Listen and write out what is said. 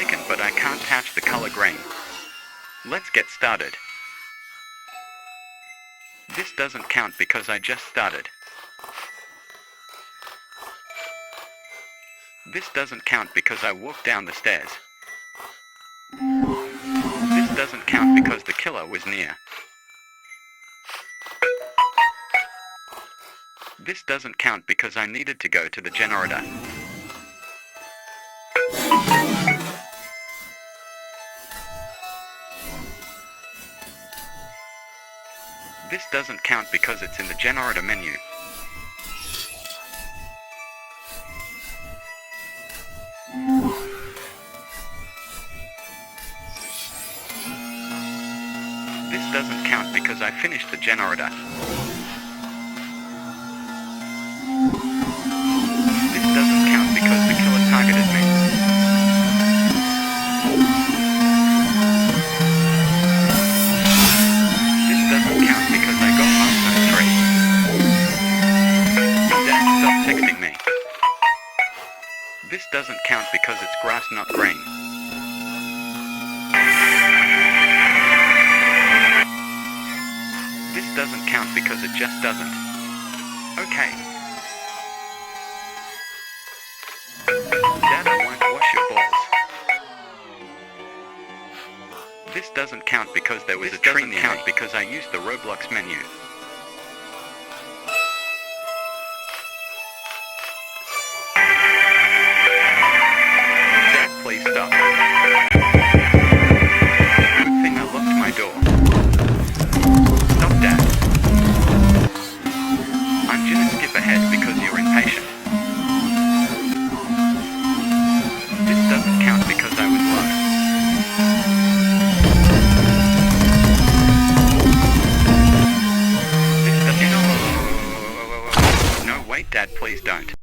mistaken, but I can't touch the color green. Let's get started. This doesn't count because I just started. This doesn't count because I walked down the stairs. This doesn't count because the killer was near. This doesn't count because I needed to go to the generator. This doesn't count because it's in the generator menu. This doesn't count because I finished the generator. This doesn't count because the killer targeted me. This doesn't count because I got marked on a tree. Dad, stop texting me. This doesn't count because it's grass, not green. This doesn't count because it just doesn't. Okay. Dad, I won't wash your balls. This doesn't count because there was a tree near me. This doesn't count because I used the Roblox menu. Dad, please stop. Good thing I locked my door. Stop, Dad. I'm gonna skip ahead because you're impatient. This doesn't count because I was low. This doesn't... No, wait, Dad, please don't.